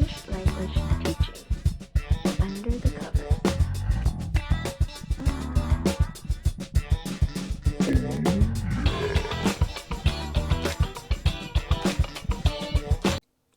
English Language Teaching. Under the Covers.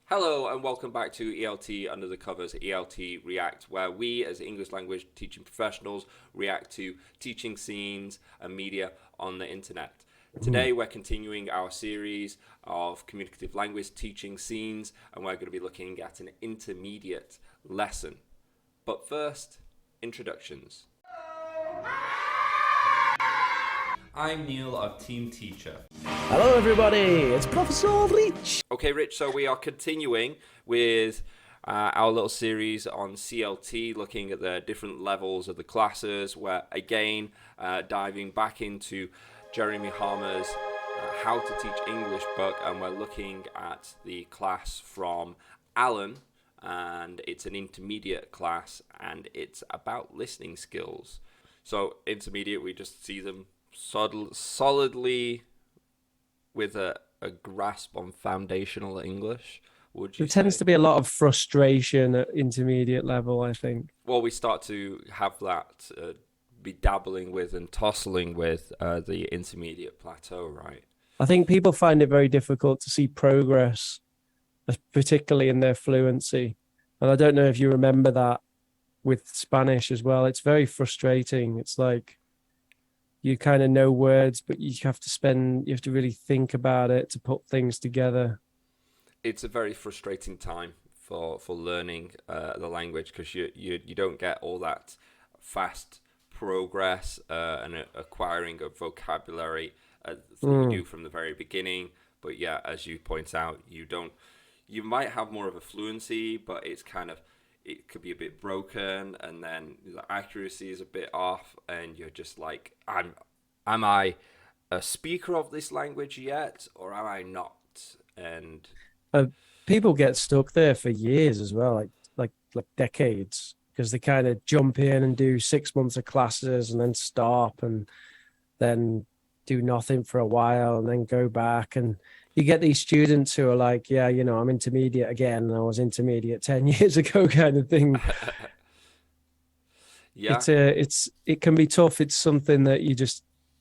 Hello and welcome back to ELT Under the Covers, ELT React, where we as English language teaching professionals react to teaching scenes and media on the internet. Today we're continuing our series of communicative language teaching scenes, and we're going to be looking at an intermediate lesson. But first, introductions. I'm Neil of Team Teacher. Hello everybody, it's Professor Leach. Okay, Rich, so we are continuing with our little series on CLT, looking at the different levels of the classes. We're again diving back into Jeremy Harmer's How to Teach English book, and we're looking at the class from Allan, and it's an intermediate class, and it's about listening skills. So intermediate, we just see them solidly with a grasp on foundational English. There tends to be a lot of frustration at intermediate level, I think. Well, we start to have that be dabbling with and tussling with the intermediate plateau, right? I think people find it very difficult to see progress, particularly in their fluency. And I don't know if you remember that with Spanish as well. It's very frustrating. It's like you kind of know words, but you have to really think about it to put things together. It's a very frustrating time for learning the language, because you don't get all that fast progress and acquiring of vocabulary that you do from the very beginning. But yeah, as you point out, you might have more of a fluency, but it could be a bit broken, and then the accuracy is a bit off, and you're just like, am I a speaker of this language yet, or am I not? And people get stuck there for years as well, like decades, because they kind of jump in and do 6 months of classes and then stop and then do nothing for a while and then go back. And you get these students who are like, yeah, I'm intermediate again. I was intermediate 10 years ago kind of thing. Yeah, it can be tough. It's something that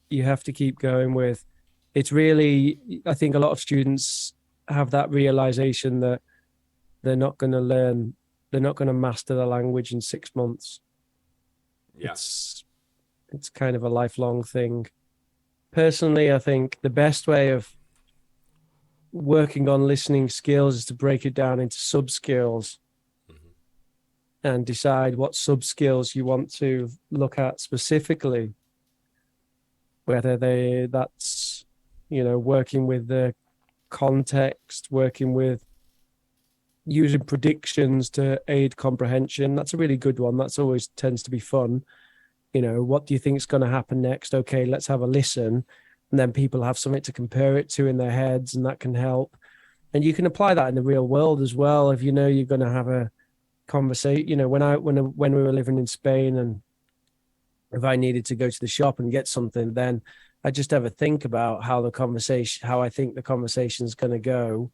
you have to keep going with. It's really, I think a lot of students have that realization that they're not going to master the language in 6 months. yeah. It's kind of a lifelong thing. Personally, I think the best way of working on listening skills is to break it down into sub-skills and decide what sub-skills you want to look at specifically, whether that's working with the context, working with using predictions to aid comprehension. That's a really good one. That's always tends to be fun. What do you think is going to happen next? Okay, let's have a listen. And then people have something to compare it to in their heads, and that can help. And you can apply that in the real world as well. If you're going to have a conversation, when we were living in Spain, and if I needed to go to the shop and get something, then I just have a think about how I think the conversation is going to go,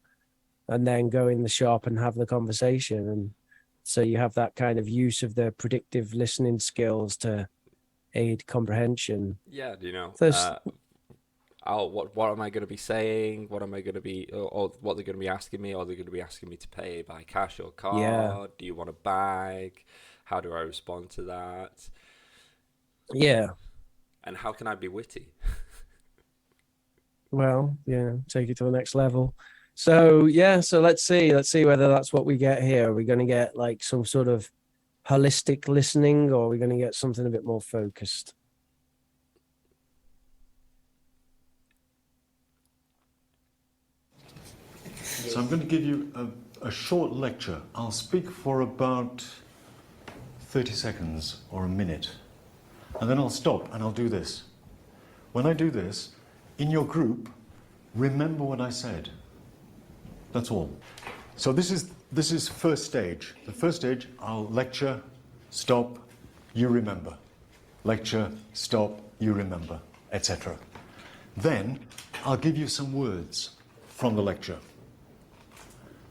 and then go in the shop and have the conversation. And so you have that kind of use of the predictive listening skills to aid comprehension. Yeah, what am I going to be saying? What am I going to be, or what they're going to be asking me? Are they going to be asking me to pay by cash or card? Yeah. Do you want a bag? How do I respond to that? Yeah. And how can I be witty? Well, yeah, take it to the next level. So let's see whether that's what we get here. Are we going to get like some sort of holistic listening, or are we going to get something a bit more focused? So I'm going to give you a short lecture. I'll speak for about 30 seconds or a minute, and then I'll stop and I'll do this. When I do this, in your group, remember what I said. That's all. So this is first stage. The first stage, I'll lecture, stop, you remember. Lecture, stop, you remember, etc. Then I'll give you some words from the lecture.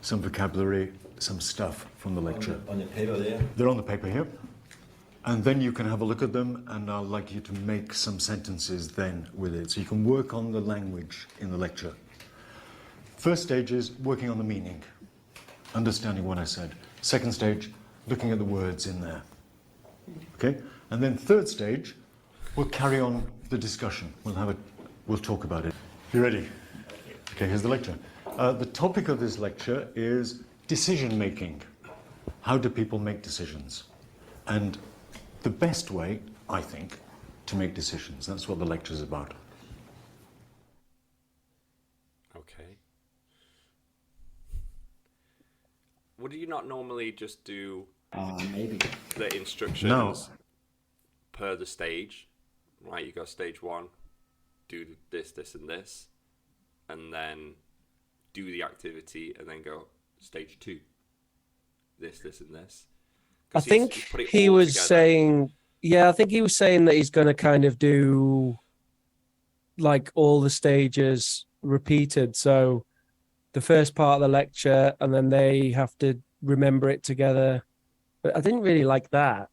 Some vocabulary, some stuff from the lecture. On the paper there? They're on the paper here. And then you can have a look at them, and I'd like you to make some sentences then with it. So you can work on the language in the lecture. First stage is working on the meaning, understanding what I said. Second stage, looking at the words in there. Okay? And then third stage, we'll carry on the discussion. We'll talk about it. You ready? Okay, here's the lecture. The topic of this lecture is decision making. How do people make decisions? And the best way, I think, to make decisions. That's what the lecture is about. Okay. Would you not normally just do Maybe. the instructions per the stage? Right, you go stage 1, do this, this, and this, and then do the activity, and then go stage 2, this, this, and this. I think he's put it he all was together. saying, yeah, I think he was saying that he's going to kind of do like all the stages repeated. So the first part of the lecture, and then they have to remember it together. But I didn't really like that.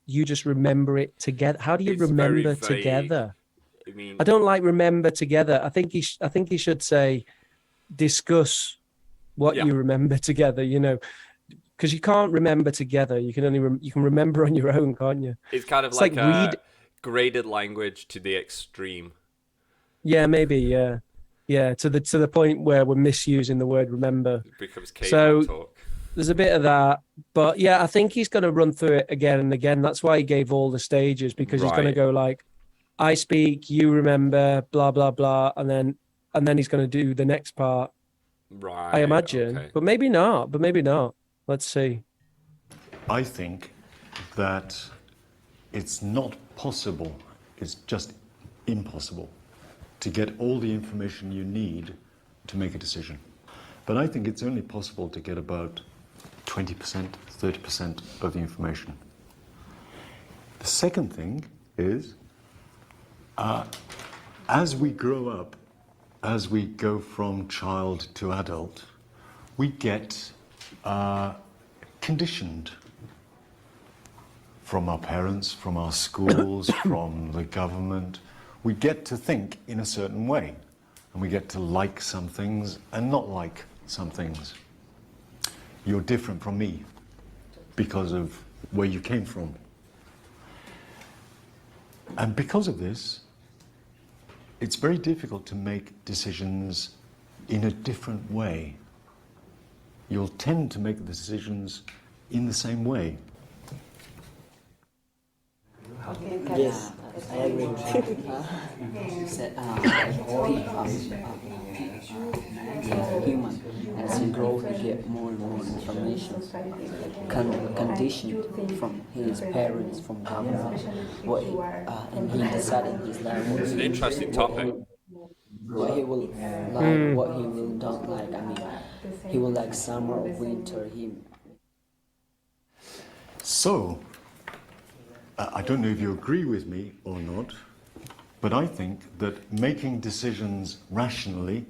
You just remember it together. How do you It's very remember vague. together? I mean, I don't like remember together. I think he should say discuss what Yeah. you remember together, you know, because you can't remember together. You can only you can remember on your own, can't you? it's kind of it's like, like a read- graded language to the extreme. Yeah, maybe, yeah. Yeah, to the point where we're misusing the word remember. It becomes caveman So- talk. There's a bit of that, but yeah, I think he's going to run through it again and again. That's why he gave all the stages, because he's going to Right. go like, I speak, you remember, blah blah blah, and then he's going to do the next part. Right. I imagine, Okay. but maybe not. But maybe not. Let's see. I think that it's not possible, it's just impossible to get all the information you need to make a decision. But I think it's only possible to get about 20%, 30% of the information. The second thing is, as we grow up, as we go from child to adult, we get conditioned from our parents, from our schools, from the government. We get to think in a certain way, and we get to like some things and not like some things. You're different from me because of where you came from. And because of this, it's very difficult to make decisions in a different way. You'll tend to make the decisions in the same way. Yes, I agree with that. Said, human, as he grows, he get more and more information, conditioned from his parents, from government, what he, and he decided his life. It's an interesting topic. What he will like, what he will don't like. I mean, he will like summer or winter. So, I don't know if you agree with me or not, but I think that making decisions rationally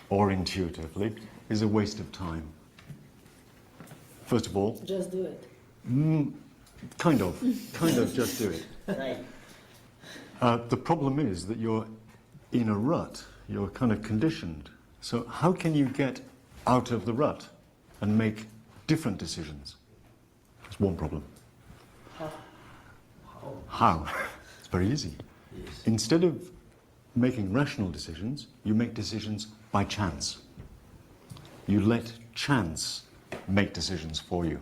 or intuitively is a waste of time. First of all, Just do it. kind of just do it. Right. The problem is that you're in a rut, you're kind of conditioned. So how can you get out of the rut and make different decisions? That's one problem. How? It's very easy. Instead of making rational decisions, you make decisions by chance. You let chance make decisions for you.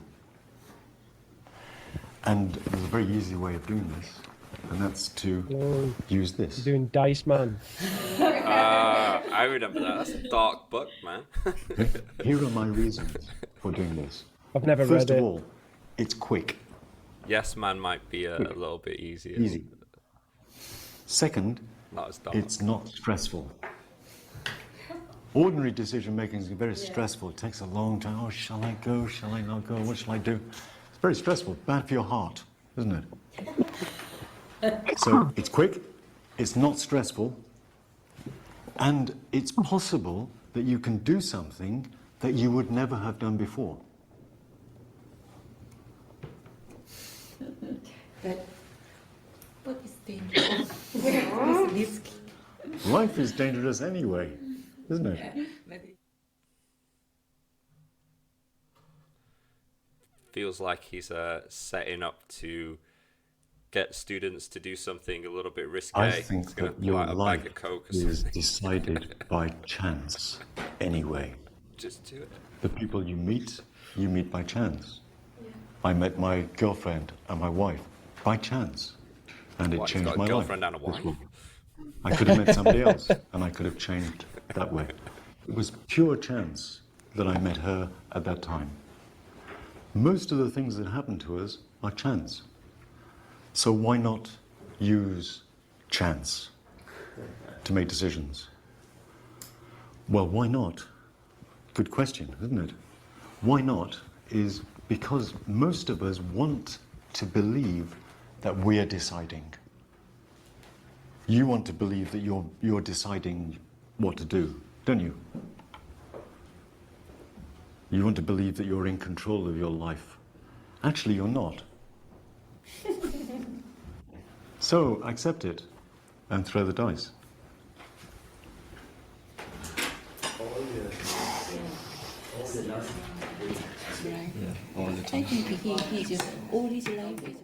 And there's a very easy way of doing this, and that's to use this. Doing Dice Man. I remember that. That's a dark book, man. Here are my reasons for doing this. I've never First read of it. all, it's quick, Yes Man might be a little bit easier. easy. Second, Not as dark. it's not stressful. Ordinary decision making is very stressful. It takes a long time. Oh, shall I go? Shall I not go? What shall I do? It's very stressful. Bad for your heart, isn't it? So it's quick, it's not stressful, and it's possible that you can do something that you would never have done before. But it's dangerous. It's risky. Life is dangerous anyway, isn't it? Feels like he's setting up to get students to do something a little bit risque. I think He's gonna that pull your out a life bag of Coke or is something. decided by chance anyway. Just do it. The people you meet by chance. I met my girlfriend and my wife by chance, and it What, he's changed got a my girlfriend life. and a wife? I could have met somebody else, and I could have changed that way. It was pure chance that I met her at that time. Most of the things that happen to us are chance. So why not use chance to make decisions? Well, why not? Good question, isn't it? Why not is because most of us want to believe that we're deciding. You want to believe that you're deciding what to do, don't you? You want to believe that you're in control of your life. Actually, you're not. So accept it and throw the dice. I think he just all his life is.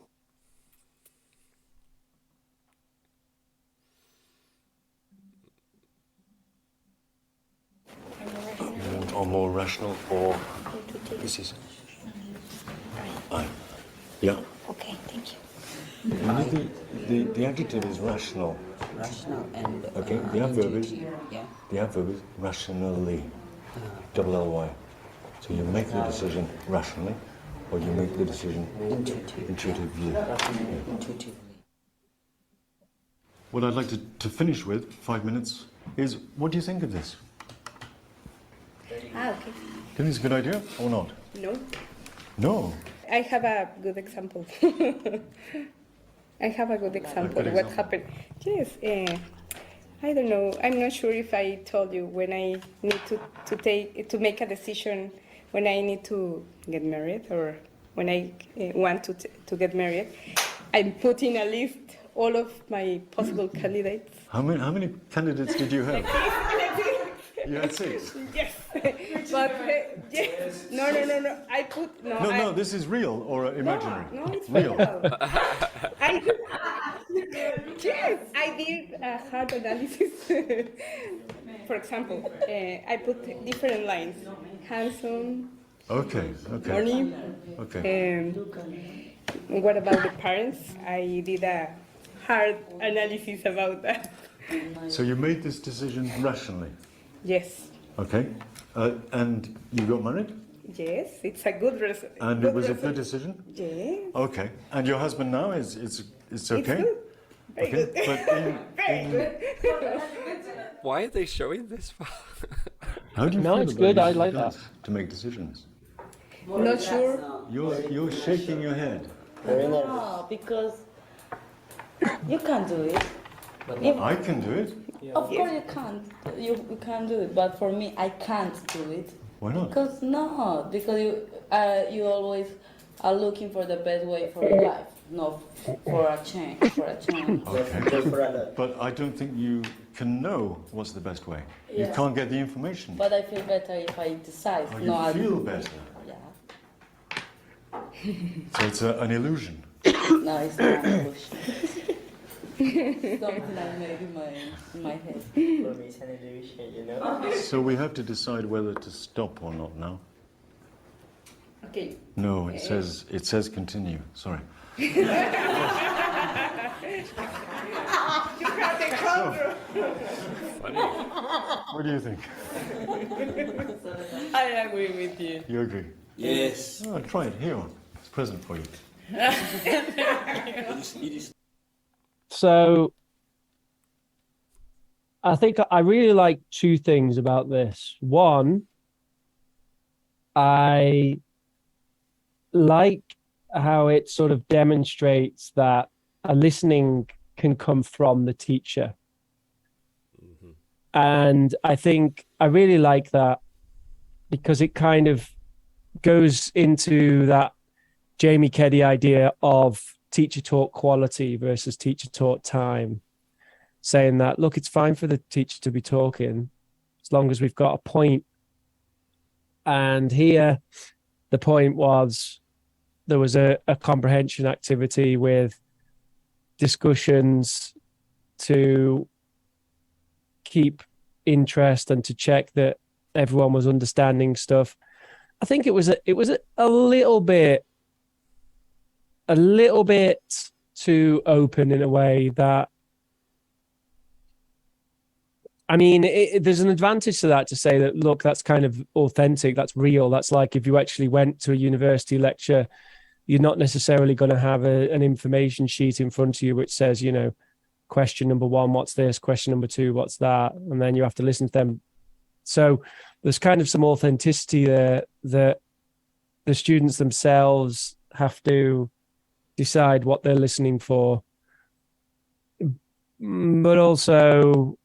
Or more rational, or this is. Yeah. Okay, thank you. The adjective is rational. Rational and Okay. The adverb is. intuitive. Yeah. The adverb is rationally. Double L-Y. So you make the decision rationally, or you make the decision intuitively. Intuitively. What I'd like to finish with, 5 minutes, is what do you think of this? Ah, okay. Do you think it's a good idea or not? No, No. I have a good example. I have a good example. good What example? happened? Yes, I don't know. I'm not sure if I told you when I need to make a decision when I need to get married or when I want to get married. I'm putting a list all of my possible candidates. How many candidates did you have? You had 6. Yes, but yes. No. I put no. No, this is real or imaginary? No, it's real. real. Yes, I did a hard analysis. For example, I put different lines: handsome, Okay. money. Okay. What about the parents? I did a hard analysis about that. So you made this decision rationally. Yes, Okay. And you got married? yes, it's a good result. And it was a good decision? Yes, Okay. And your husband now it's okay? good. Very Okay. good. But Very good. Why are they showing this? how do you No, feel it's about good. I using like dice to make decisions? Not sure. You're shaking your head. No, because you can't do it. I can do it. Of course you can't. You can't do it. But for me, I can't do it. Why not? Because you always are looking for the best way for your life, not for a change. Okay. But I don't think you can know what's the best way. You can't get the information. But I feel better if I decide. Oh, no, you feel better. Yeah. So it's an illusion. No, it's not an illusion. Something I made in my head. For me, it's an illusion, you know? So we have to decide whether to stop or not now. Okay. No, it says continue. Sorry. Funny. What do you think? I agree with you. You agree? Yes. Oh, try it. Here, it's a present for you. So I think I really like 2 things about this. One, I like how it sort of demonstrates that a listening can come from the teacher. And I think I really like that because it kind of goes into that Jamie Keddy idea of teacher taught quality versus teacher taught time, saying that, look, it's fine for the teacher to be talking as long as we've got a point. And here, the point was there was a comprehension activity with discussions to keep interest and to check that everyone was understanding stuff. I think it was a little bit too open in a way that, I mean, there's an advantage to that, to say that, look, that's kind of authentic, that's real. That's like if you actually went to a university lecture, you're not necessarily going to have an information sheet in front of you which says, you know, question number 1, what's this? Question number 2, what's that? And then you have to listen to them. So there's kind of some authenticity there that the students themselves have to decide what they're listening for. But also,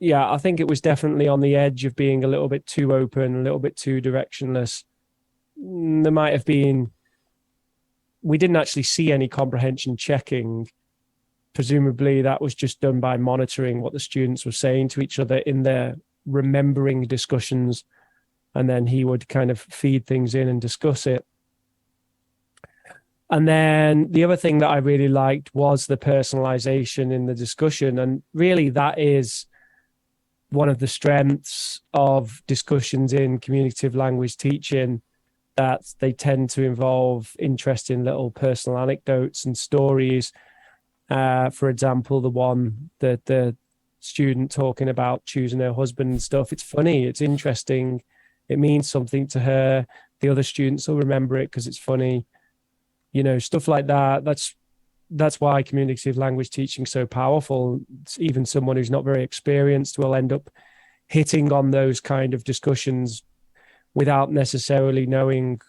yeah, I think it was definitely on the edge of being a little bit too open, a little bit too directionless. There might have been, we didn't actually see any comprehension checking. Presumably that was just done by monitoring what the students were saying to each other in their remembering discussions. And then he would kind of feed things in and discuss it. And then the other thing that I really liked was the personalization in the discussion. And really that is one of the strengths of discussions in communicative language teaching, that they tend to involve interesting little personal anecdotes and stories. For example, the one that the student talking about choosing her husband and stuff, it's funny, it's interesting, it means something to her. The other students will remember it because it's funny, you know, stuff like that. That's why communicative language teaching is so powerful. Even someone who's not very experienced will end up hitting on those kind of discussions without necessarily knowing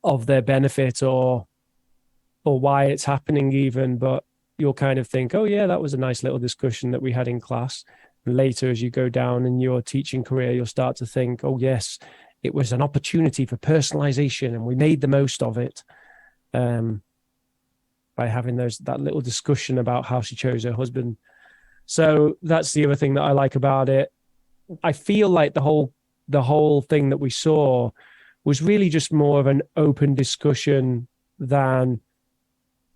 of their benefit or why it's happening even. But you'll kind of think, oh yeah, that was a nice little discussion that we had in class. And later, as you go down in your teaching career, you'll start to think, oh yes, it was an opportunity for personalization and we made the most of it. By having that little discussion about how she chose her husband. So that's the other thing that I like about it. I feel like the whole thing that we saw was really just more of an open discussion than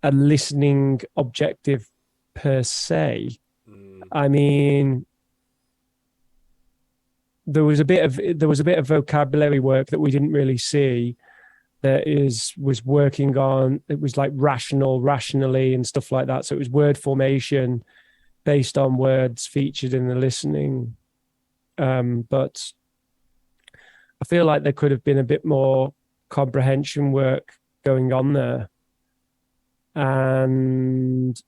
a listening objective per se. I mean, there was a bit of vocabulary work that we didn't really see, that was working on, it was like rationally and stuff like that. So it was word formation based on words featured in the listening. But I feel like there could have been a bit more comprehension work going on there. And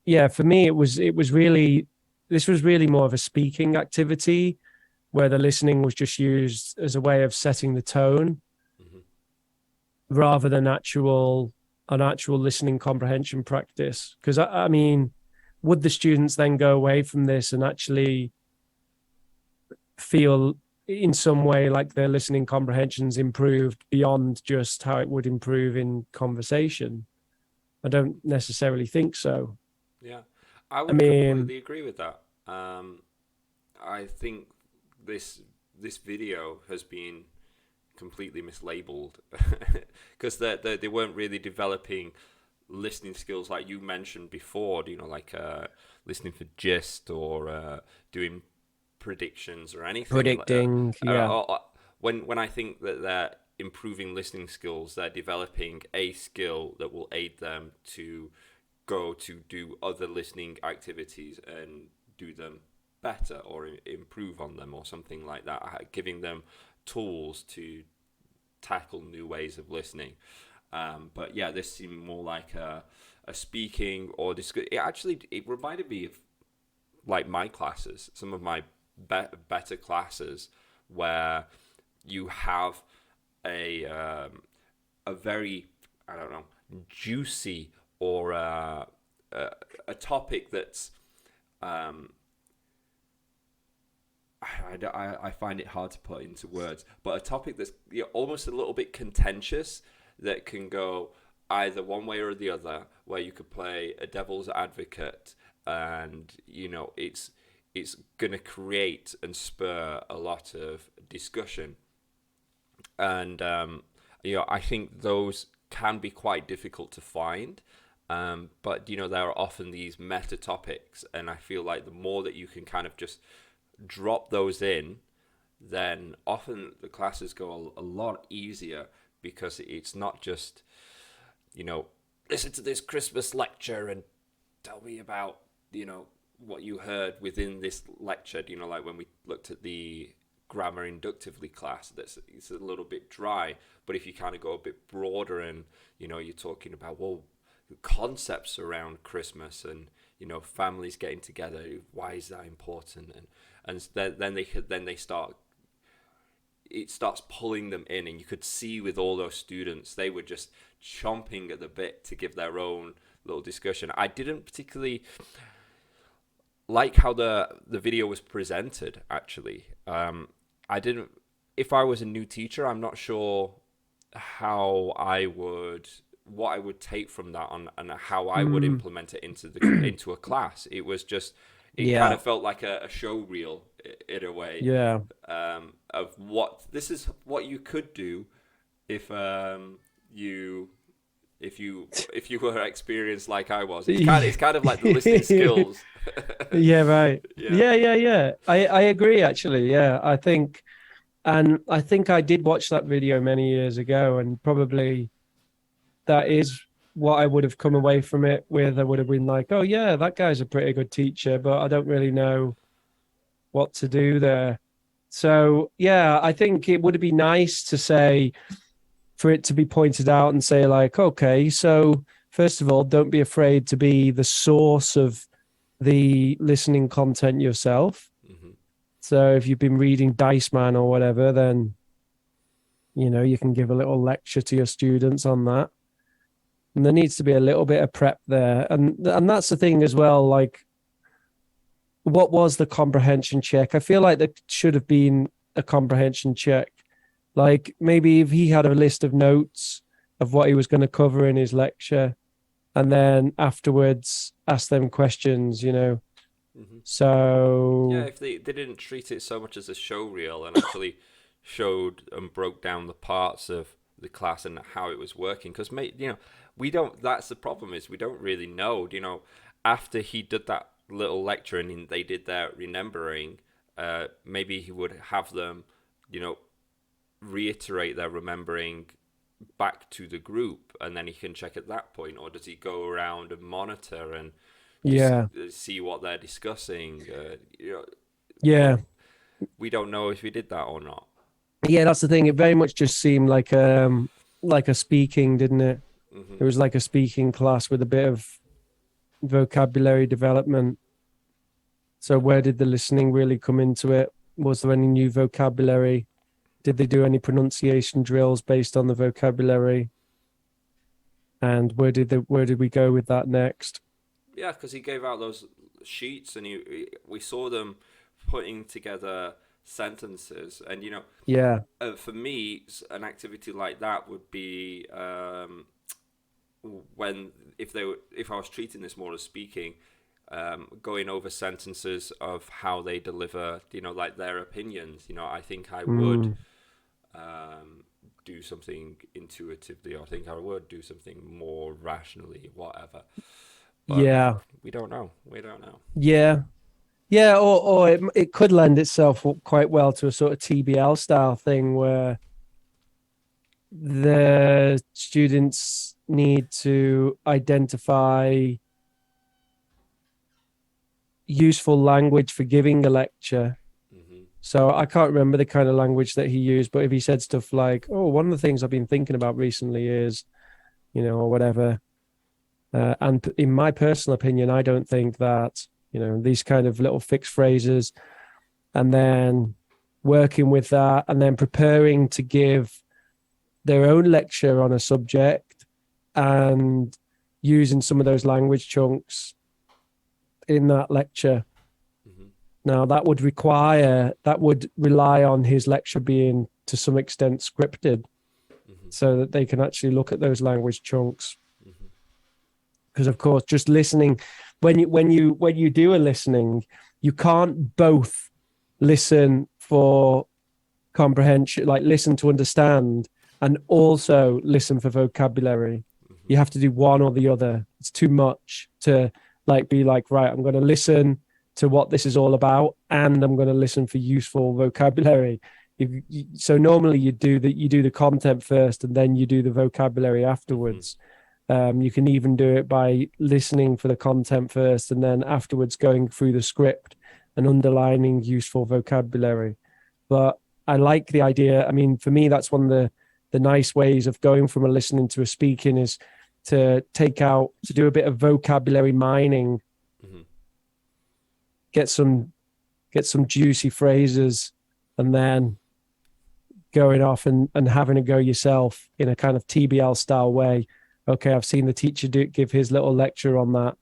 yeah, for me, this was really more of a speaking activity, where the listening was just used as a way of setting the tone, rather than an actual listening comprehension practice. Because I mean, would the students then go away from this and actually feel in some way like their listening comprehension's improved beyond just how it would improve in conversation? I don't necessarily think so. Yeah, I would completely agree with that. I think this video has been completely mislabeled because they weren't really developing listening skills like you mentioned before, you know, like listening for gist or doing predictions or anything. Predicting, like that. yeah. When I think that they're improving listening skills, they're developing a skill that will aid them to go to do other listening activities and do them better or improve on them or something like that, giving them tools to tackle new ways of listening. But yeah, this seemed more like a speaking or it reminded me of like my classes, some of my better classes, where you have a very, I don't know, juicy or a topic that's I find it hard to put into words, but a topic that's almost a little bit contentious, that can go either one way or the other, where you could play a devil's advocate, and it's going to create and spur a lot of discussion. And I think those can be quite difficult to find, but there are often these meta topics, and I feel like the more that you can kind of just drop those in, then often the classes go a lot easier, because it's not just listen to this Christmas lecture and tell me about what you heard within this lecture. Like when we looked at the grammar inductively class, it's a little bit dry. But if you kind of go a bit broader, and you're talking about concepts around Christmas, and families getting together, why is that important, and then they start. It starts pulling them in, and you could see with all those students, they were just chomping at the bit to give their own little discussion. I didn't particularly like how the video was presented, actually. I didn't. If I was a new teacher, I'm not sure what I would take from that and how I would implement it into a class. It was just. It kind of felt like a show reel in a way. Yeah. Of this is what you could do if you were experienced like I was. It's kind of like the listening skills. Yeah, right. Yeah. Yeah. I agree, actually. Yeah, I think I did watch that video many years ago, and probably that is what I would have come away from it with. I would have been like, oh yeah, that guy's a pretty good teacher, but I don't really know what to do there. So yeah, I think it would be nice to say, for it to be pointed out and say like, okay, so first of all, don't be afraid to be the source of the listening content yourself. Mm-hmm. So if you've been reading Dice Man or whatever, then you can give a little lecture to your students on that. And there needs to be a little bit of prep there. And that's the thing as well, like, what was the comprehension check? I feel like there should have been a comprehension check. Like, maybe if he had a list of notes of what he was going to cover in his lecture, and then afterwards ask them questions, Mm-hmm. So... Yeah, if they didn't treat it so much as a show reel, and actually showed and broke down the parts of the class and how it was working. Because, we don't, that's the problem, is we don't really know, after he did that little lecture and they did their remembering, maybe he would have them, reiterate their remembering back to the group, and then he can check at that point, or does he go around and monitor and see what they're discussing? Yeah. We don't know if he did that or not. Yeah, that's the thing. It very much just seemed like a speaking, didn't it? Mm-hmm. It was like a speaking class with a bit of vocabulary development. So where did the listening really come into it? Was there any new vocabulary? Did they do any pronunciation drills based on the vocabulary? And where did we go with that next? Yeah, because he gave out those sheets, and we saw them putting together sentences, and for me, an activity like that would be if I was treating this more as speaking, going over sentences of how they deliver, like their opinions. I think I would do something intuitively, or I think I would do something more rationally, whatever. But we don't know. Yeah, or it could lend itself quite well to a sort of TBL style thing, where the students need to identify useful language for giving a lecture. Mm-hmm. So I can't remember the kind of language that he used, but if he said stuff like, oh, one of the things I've been thinking about recently is, or whatever. And in my personal opinion, I don't think that, these kind of little fixed phrases, and then working with that, and then preparing to give their own lecture on a subject and using some of those language chunks in that lecture. Mm-hmm. Now, that would rely on his lecture being to some extent scripted. Mm-hmm. so that they can actually look at those language chunks. Mm-hmm. Because of course, just listening, when you do a listening, you can't both listen for comprehension, like listen to understand, and also listen for vocabulary. You have to do one or the other. It's too much to like be like, right, I'm going to listen to what this is all about, and I'm going to listen for useful vocabulary. So normally you do the content first, and then you do the vocabulary afterwards. You can even do it by listening for the content first, and then afterwards going through the script and underlining useful vocabulary. But I like the idea. I mean, for me, that's one of the nice ways of going from a listening to a speaking is to do a bit of vocabulary mining, get some juicy phrases, and then going off and having a go yourself in a kind of TBL style way. Okay, I've seen the teacher give his little lecture on that.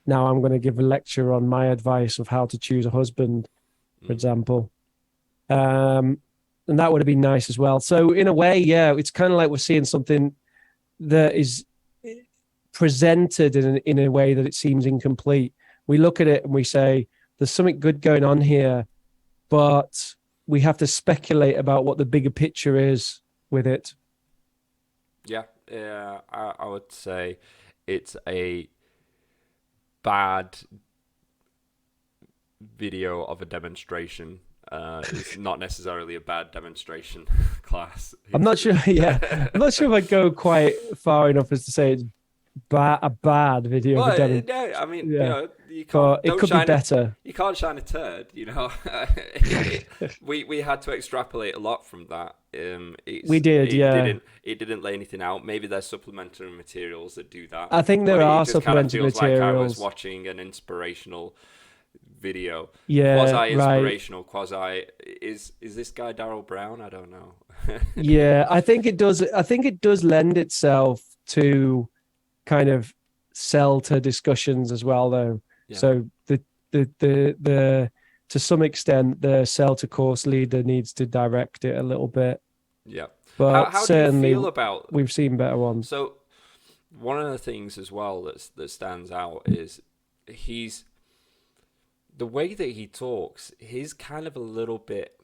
Now I'm going to give a lecture on my advice of how to choose a husband, for example. And that would have been nice as well. So in a way, yeah, it's kind of like we're seeing something that is presented in a way that it seems incomplete. We look at it and we say, there's something good going on here, but we have to speculate about what the bigger picture is with it. Yeah, I would say it's a bad video of a demonstration. It's not necessarily a bad demonstration class. I'm not sure. Yeah, I'm not sure if I'd go quite far enough as to say it's a bad video. Well, of a demo. no, I mean, Yeah. you But can't. it could be better. You can't shine a turd. We had to extrapolate a lot from that. We did, yeah. It didn't lay anything out. Maybe there's supplementary materials that do that. I think there But are it just kind of supplementary feels like I was materials. watching an inspirational video. Yeah, Quasi right. inspirational. Quasi is this guy Darryl Brown? I don't know. Yeah, I think it does. I think it does lend itself to kind of sell to discussions as well, though. Yeah. So the to some extent, the sell to course leader needs to direct it a little bit. Yeah. But How do certainly you feel about? we've seen better ones. So one of the things as well that stands out is the way that he talks. He's kind of a little bit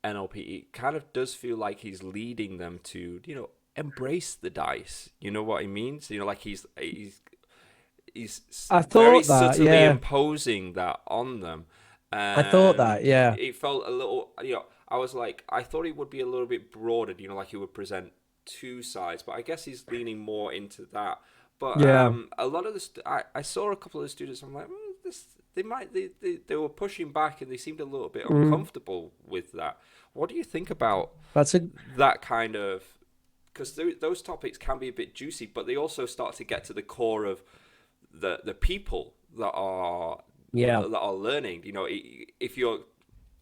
NLP. It kind of does feel like he's leading them to embrace the dice. You know what he means? Like he's I very thought that, subtly yeah. imposing that on them. I thought that, yeah. It felt a little, I was like, I thought it would be a little bit broader, like he would present two sides, but I guess he's leaning more into that. But Yeah. A lot of I saw a couple of the students, I'm like, they were pushing back and they seemed a little bit uncomfortable with that. What do you think about that kind of, because those topics can be a bit juicy, but they also start to get to the core of the people that are learning. If you're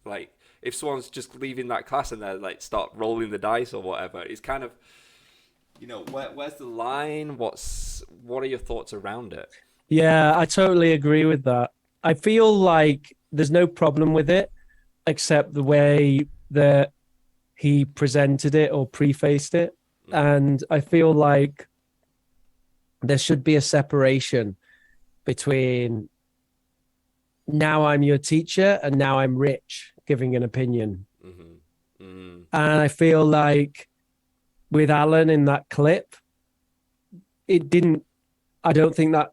like, if someone's just leaving that class and they're like start rolling the dice or whatever, it's kind of where's the line? What are your thoughts around it? Yeah, I totally agree with that. I feel like there's no problem with it, except the way that he presented it or prefaced it. And I feel like there should be a separation between now I'm your teacher and now I'm Rich giving an opinion. Mm-hmm. Mm-hmm. And I feel like with Allan in that clip, I don't think that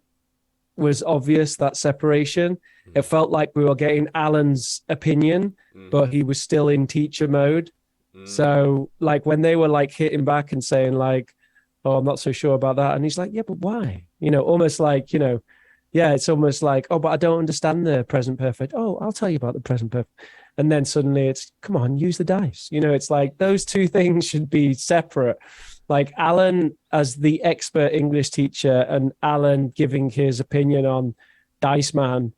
was obvious, that separation. Mm-hmm. It felt like we were getting Allan's opinion, but he was still in teacher mode. So like when they were like hitting back and saying like, oh, I'm not so sure about that. And he's like, yeah, but why? Almost like, yeah, it's almost like, oh, but I don't understand the present perfect. Oh, I'll tell you about the present perfect. And then suddenly it's, come on, use the dice. It's like those two things should be separate. Like Allan as the expert English teacher and Allan giving his opinion on Dice Man,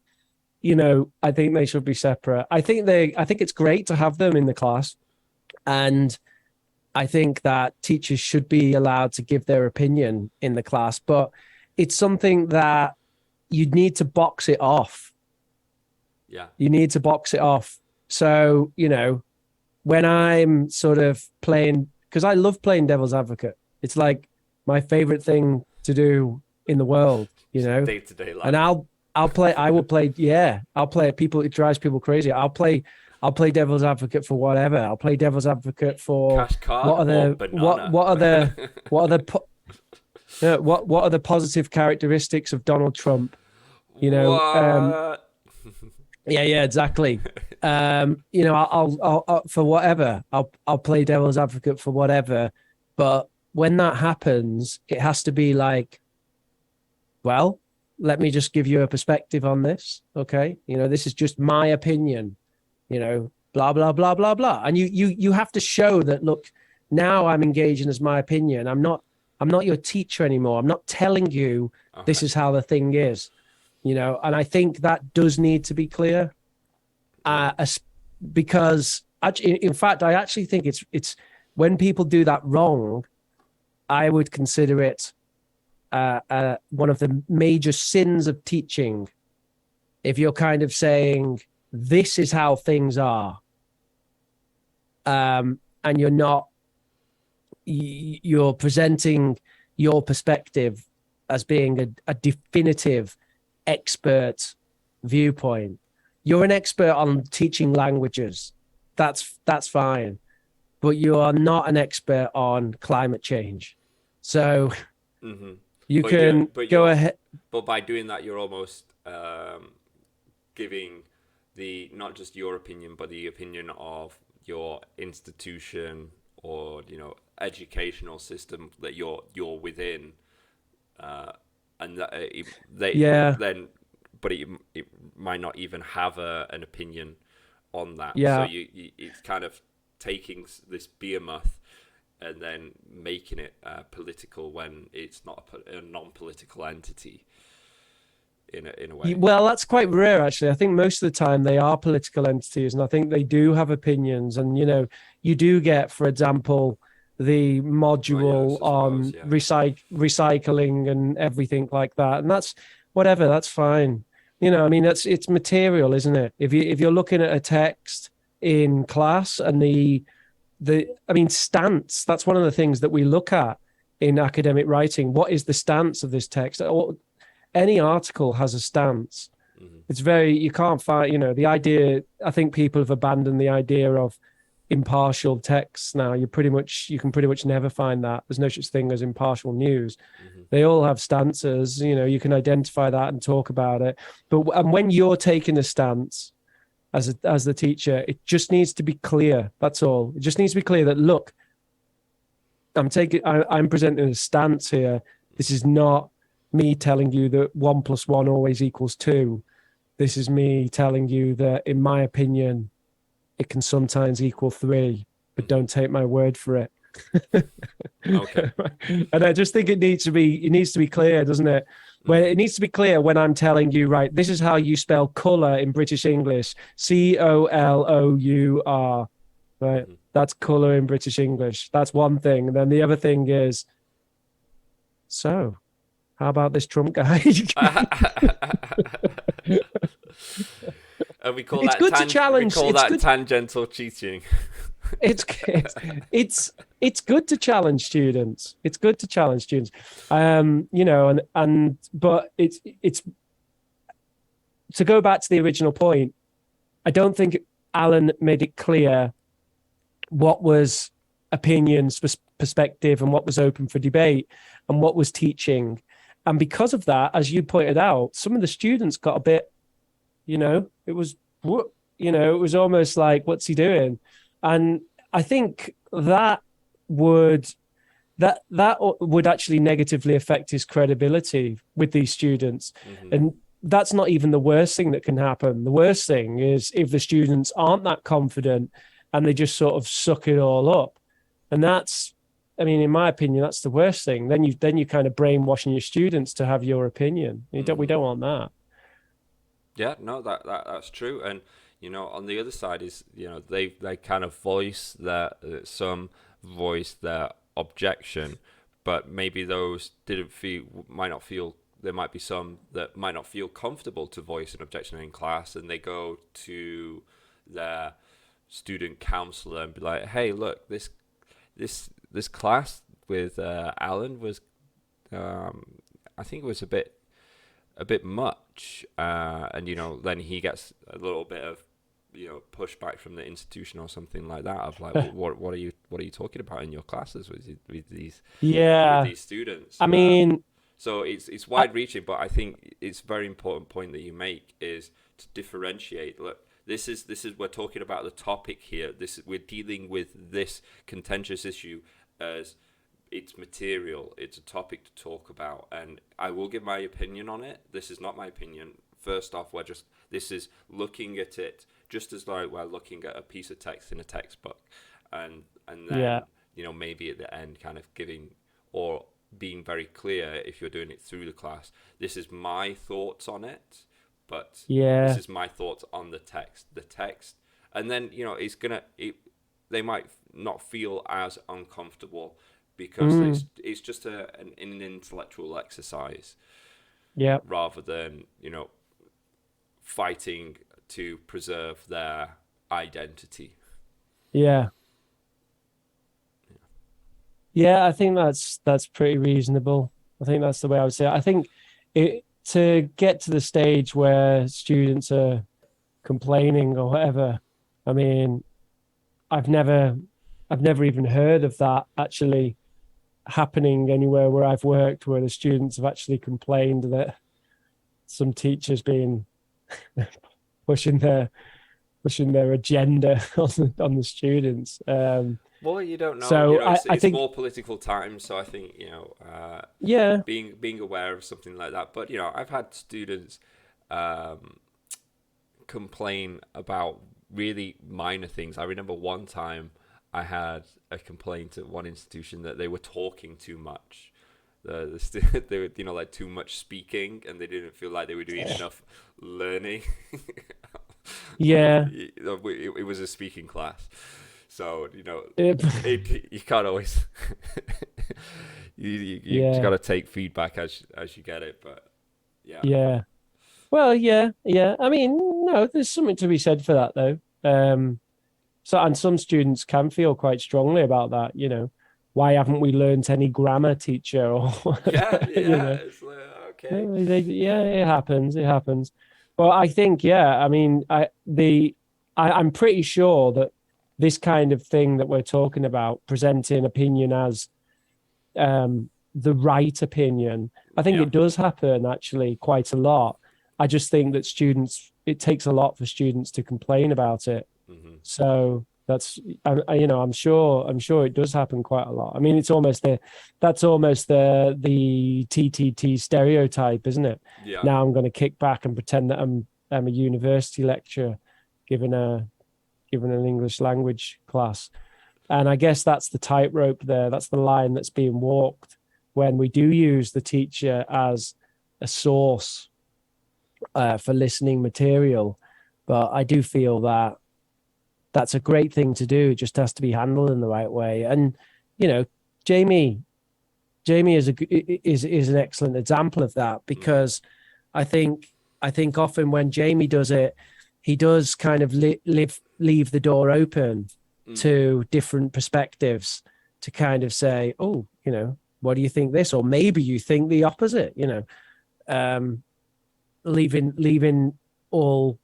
I think they should be separate. I think it's great to have them in the class. And I think that teachers should be allowed to give their opinion in the class, but it's something that you need to box it off. Yeah. You need to box it off. So, when I'm sort of playing, because I love playing devil's advocate, It's like my favorite thing to do in the world, you know. Day-to-day life. And I will play. Yeah, I'll play people. It drives people crazy. I'll play devil's advocate for whatever. I'll play devil's advocate for Cash card what are or the banana? what are the what are the positive characteristics of Donald Trump? You know, What? yeah, exactly. You know, I'll for whatever. I'll play devil's advocate for whatever. But when that happens, it has to be like, well, let me just give you a perspective on this. Okay. You know, this is just my opinion, you know, blah, blah, blah, blah, blah. And you have to show that, look, now I'm engaging as my opinion. I'm not your teacher anymore. I'm not telling you this is how the thing is, you know, and I think that does need to be clear. Because in fact, I actually think it's when people do that wrong, I would consider it one of the major sins of teaching. If you're kind of saying this is how things are, and you're presenting your perspective as being a definitive expert viewpoint. You're an expert on teaching languages. That's fine, but you are not an expert on climate change. So you can go ahead. But by doing that, you're almost giving not just your opinion, but the opinion of your institution or, you know, educational system that you're within, and that but it might not even have an opinion on that. Yeah. So it's kind of taking this behemoth and then making it political when it's not a non-political entity in a way. Well, that's quite rare, actually. I think most of the time they are political entities, and I think they do have opinions. And, you know, you do get, for example, the module on recycling and everything like that. And that's whatever, that's fine. You know, I mean, it's material, isn't it? If you're looking at a text in class and stance, that's one of the things that we look at in academic writing. What is the stance of this text? Any article has a stance. It's you can't find, you know, the idea, I think people have abandoned the idea of impartial texts now. You can pretty much never find that. There's no such thing as impartial news. They all have stances, you know, you can identify that and talk about it. And when you're taking a stance as the teacher, it just needs to be clear. That's all. It just needs to be clear that, look, I'm presenting a stance here. This is not me telling you that 1 + 1 always equals 2. This is me telling you that, in my opinion, it can sometimes equal 3, but don't take my word for it. Okay. And I just think it needs to be clear, doesn't it? When it needs to be clear when I'm telling you, right, this is how you spell colour in British English, COLOUR, right? That's colour in British English. That's one thing. And then the other thing is, so how about this Trump guy? And we call It's that good to challenge. We call that tangential cheating. It's good to challenge students. It's good to challenge students. You know, but it's to go back to the original point. I don't think Allan made it clear what was opinions, perspective, and what was open for debate, and what was teaching. And because of that, as you pointed out, some of the students got a bit, you know, it was almost like, what's he doing? And I think that would actually negatively affect his credibility with these students. And that's not even the worst thing that can happen. The worst thing is if the students aren't that confident and they just sort of suck it all up. And that's, I mean, in my opinion, that's the worst thing. Then you kind of brainwashing your students to have your opinion. We don't want that. Yeah, no, that's true. And, you know, on the other side is, you know, they kind of voice some voice their objection, but maybe those might not feel, there might be some that might not feel comfortable to voice an objection in class, and they go to their student counselor and be like, hey, look, this class, with Allan was, I think it was a bit much, and then he gets a little bit of pushback from the institution or something like that of like, what are you talking about in your classes with these students? I mean, so it's wide reaching, but I think it's a very important point that you make is to differentiate. Look, this is we're talking about the topic here. We're dealing with this contentious issue as it's material. It's a topic to talk about, and I will give my opinion on it. This is not my opinion. First off, this is looking at it just as like we're looking at a piece of text in a textbook, and then maybe at the end kind of giving or being very clear if you're doing it through the class. This is my thoughts on it, but this is my thoughts on the text. And then they might not feel as uncomfortable because it's just an intellectual exercise, rather than fighting to preserve their identity. I think that's pretty reasonable. I think that's the way I would say it. I think to get to the stage where students are complaining or whatever, I mean, I've never even heard of that actually happening anywhere where I've worked, where the students have actually complained that some teachers been pushing their agenda on the students. Well, you don't know. So I think more political times, so I think being aware of something like that. But I've had students complain about really minor things. I remember one time I had a complaint at one institution that they were talking too much. They were like too much speaking, and they didn't feel like they were doing enough learning. It was a speaking class. So you can't always you got to take feedback as you get it, but well, I mean, no, there's something to be said for that though. And some students can feel quite strongly about that. Why haven't we learned any grammar, teacher? Or it's like, okay, it happens. But I think I mean, I'm pretty sure that this kind of thing that we're talking about, presenting opinion as the right opinion, I think it does happen actually quite a lot. I just think that it takes a lot for students to complain about it. Mm-hmm. So that's, I'm sure it does happen quite a lot. I mean, that's almost the TTT stereotype, isn't it? Yeah. Now I'm going to kick back and pretend that I'm a university lecturer giving an English language class. And I guess that's the tightrope there. That's the line that's being walked when we do use the teacher as a source for listening material. But I do feel that that's a great thing to do. It just has to be handled in the right way. And, Jamie is an excellent example of that, because I think often when Jamie does it, he does kind of leave the door open to different perspectives to kind of say, oh, what do you think this? Or maybe you think the opposite, leaving all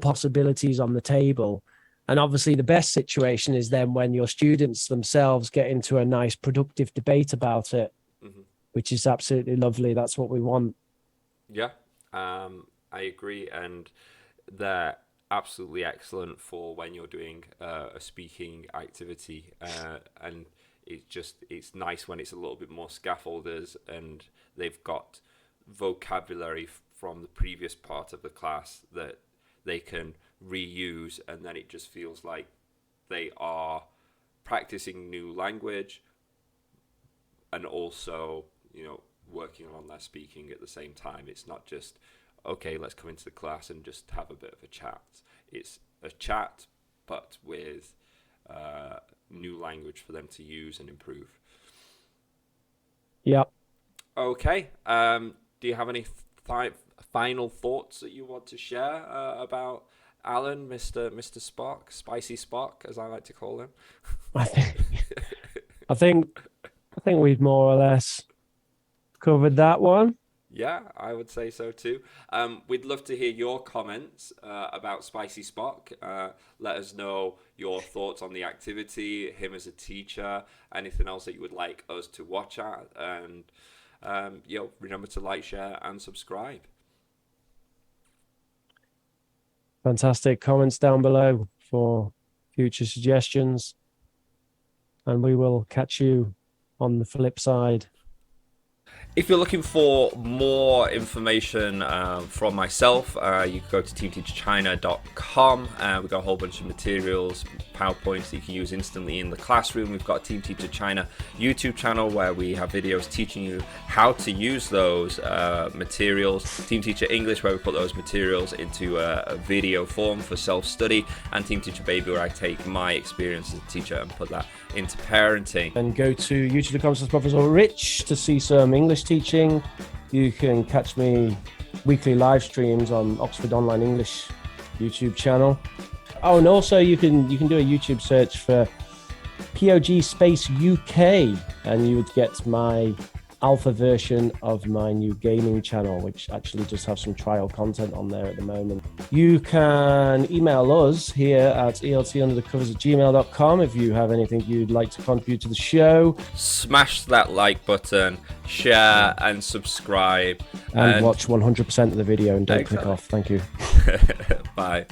possibilities on the table. And obviously the best situation is then when your students themselves get into a nice productive debate about it, which is absolutely lovely. That's what we want. Yeah, I agree. And they're absolutely excellent for when you're doing a speaking activity. And it's nice when it's a little bit more scaffolders and they've got vocabulary from the previous part of the class that they can reuse, and then it just feels like they are practicing new language and also working on their speaking at the same time. It's not just, okay, let's come into the class and just have a bit of a chat. It's a chat but with new language for them to use and improve. Okay, do you have any final thoughts that you want to share about Allan, Mr. Spock, Spicy Spock, as I like to call him? I think we've more or less covered that one. Yeah, I would say so too. We'd love to hear your comments about Spicy Spock. Let us know your thoughts on the activity, him as a teacher, anything else that you would like us to watch at, and remember to like, share, and subscribe. Fantastic. Comments down below for future suggestions, and we will catch you on the flip side. If you're looking for more information from myself, you can go to teamteacherchina.com. We've got a whole bunch of materials, PowerPoints that you can use instantly in the classroom. We've got a Team Teacher China YouTube channel where we have videos teaching you how to use those materials. Team Teacher English, where we put those materials into a video form for self-study. And Team Teacher Baby, where I take my experience as a teacher and put that into parenting. And go to youtube.com/Professor Rich to see some English teaching. You can catch me weekly live streams on Oxford Online English YouTube channel. Oh, and also you can do a YouTube search for POG Space UK, and you would get my alpha version of my new gaming channel, which actually just have some trial content on there at the moment. You can email us here at eltunderthecovers@gmail.com if you have anything you'd like to contribute to the show. Smash that like button, share and subscribe. And watch 100% of the video and don't click off. Thank you. Bye.